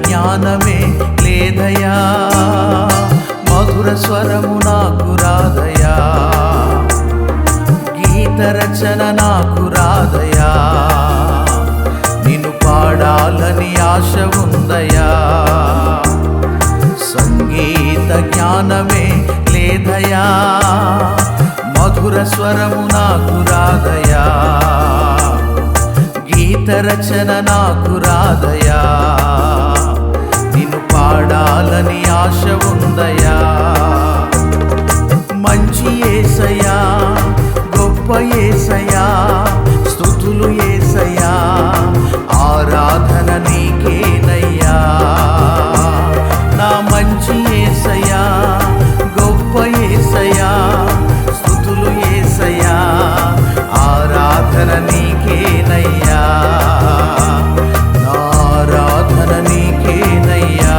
జ్ఞానమే లేదయా, మధుర స్వరము నాకు రాదయా, గీత రచన నాకు రాదయా, నిన్ను పాడాలని ఆశ ఉందయా. సంగీత జ్ఞానమే లేదయా, మధుర స్వరము నాకు రాదయా, గీత రచన నాకు రాదయా, నిన్ను పాడాలని ఆశ ఉందయా. మంచి యేసయ్యా, గొప్ప యేసయ్యా, స్తుతులు యేసయ్యా, ఆరాధన నీకేనయ్యా. నా మంచి యేసయ్యా, గొప్ప యేసయ్యా, స్తుతులు యేసయ్యా, ఆరాధన నీకేనయ్యా, నా ఆరాధన నీకేనయ్యా.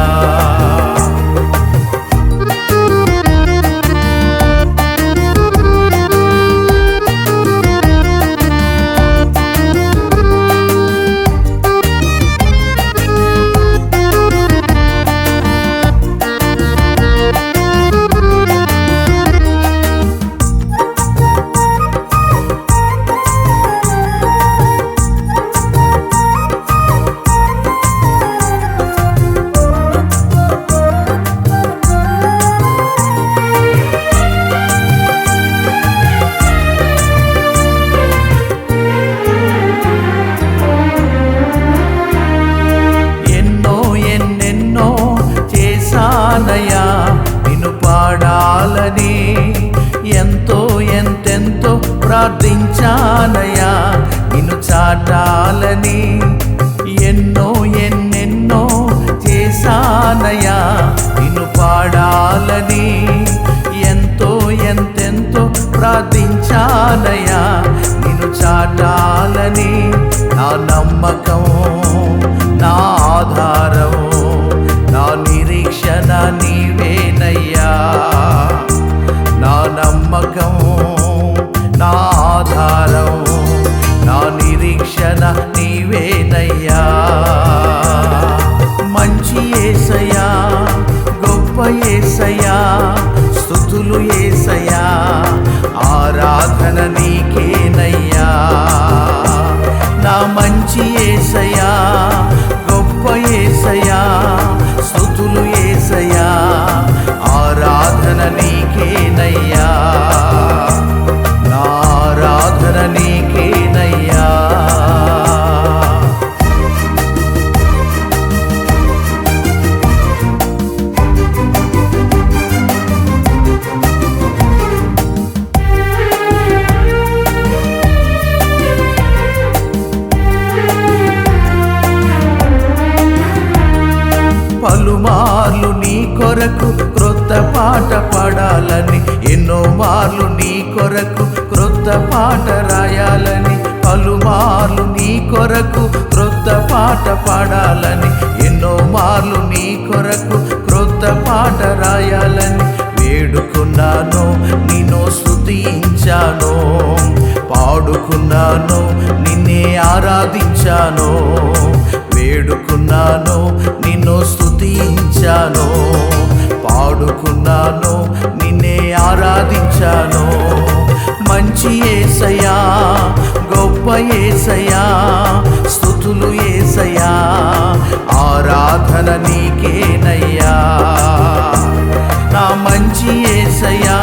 నిన్ను పాడాలని ఎంతెంతో ప్రార్థించానయ్యా, నిన్ను చాటాలని ఎన్నెన్నో చేశానయ్యా, నిన్ను పాడాలని ఎంతెంతో ప్రార్థించానయ్యా, నిన్ను చాటాలని. నా నమ్మకం, నా ఆధారం, నా నిరీక్షణ నీవేనయ్యా. నా నమ్మకం, నా ఆధారం, నా నిరీక్షణ నీవేనయ్యా. మంచి యేసయ్యా, గొప్ప యేసయ్యా, స్తుతులు యేసయ్యా, ఆరాధన నీకేనయ్యా. నా మంచి యేసయ్యా, గొప్ప యేసయ్యా, స్తుతులు యేసయ్యా, ఆరాధన నీకేనయ్యా, నా ఆరాధన నీకేనయ్యా. పలుమార్లు నీ కొరకు క్రొత్త పాట పాడాలని, ఎన్నో మార్లు నీ కొరకు క్రొత్త పాట రాయాలని, పలుమార్లు నీ కొరకు క్రొత్త పాట పాడాలని, ఎన్నో మార్లు నీ కొరకు క్రొత్త పాట రాయాలని. వేడుకున్నాను, నిన్ను స్తుతించాను, పాడుకున్నాను, నిన్నే ఆరాధించాను. వేడుకున్నాను, నిన్ను స్తుతించాను, పాడుకున్నాను, నిన్నే ఆరాధించాను. మంచి యేసయ్యా, గొప్ప యేసయ్యా, స్తుతులు యేసయ్యా, ఆరాధన నీకేనయ్యా. నా మంచి యేసయ్యా,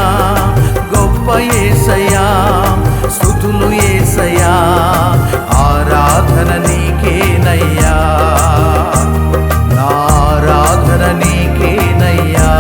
గొప్ప యేసయ్యా, స్తుతులు యేసయ్యా, ఆరాధన నీకేనయ్యా, నా ఆరాధన నీకేనయ్యా.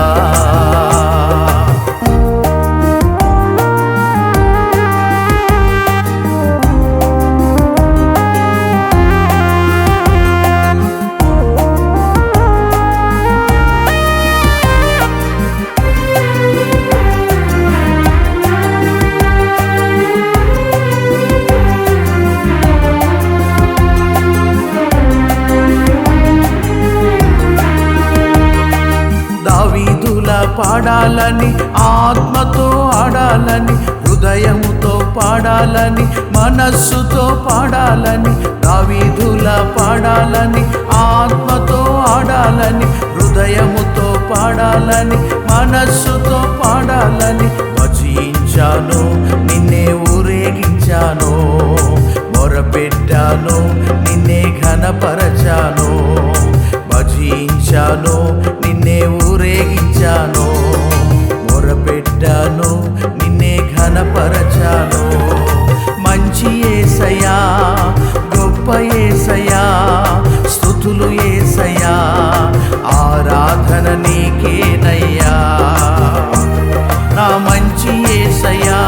పాడాలని, ఆత్మతో ఆడాలని, హృదయముతో పాడాలని, మనస్సుతో పాడాలని, దావీదులా పాడాలని, ఆత్మతో ఆడాలని, పాడాలని మనస్సుతో పాడాలని భజించాను, నిన్నే ఊరేగించాను, మొరపెట్టాను, నిన్నే ఘనపరచాను. భజించాను, నిన్నే ఊరేగించాను, మొరపెట్టాను, నిన్నే ఘనపరచాను. మంచి యేసయ్యా, గొప్ప యేసయ్యా, స్తుతులు యేసయ్యా, ఆరాధన నీకేనయ్యా. నా మంచి యేసయ్యా,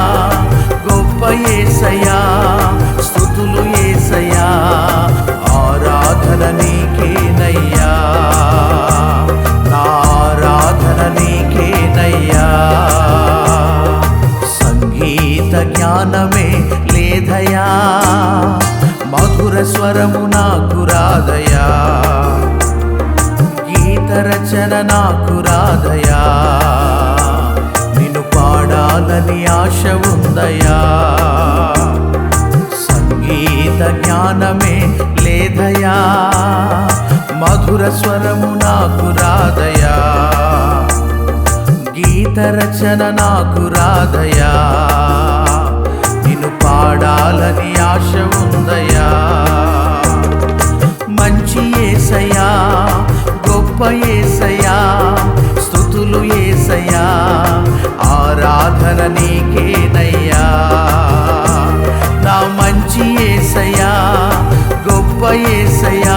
గొప్ప యేసయ్యా, స్తుతులు యేసయ్యా, ఆరాధన నీకేనయ్యా. నా ఆరాధన నీకేనయ్యా. సంగీత జ్ఞానమే లేదయా, మధుర స్వరము నాకు రాదయా, గీత రచన నాకు రాదయా, నిన్ను పాడాలని ఆశ ఉందయా. సంగీత జ్ఞానమే లేదయా, మధుర స్వరము నాకు రాదయా, గీత రచన నాకు రాదయా, నిన్ను పాడాలని ఆశ ఉందయా. మంచి యేసయ్యా, గొప్ప యేసయ్యా, స్తుతులు యేసయ్యా, ఆరాధన నీకేనయ్యా. నా మంచి యేసయ్యా, గొప్ప యేసయ్యా,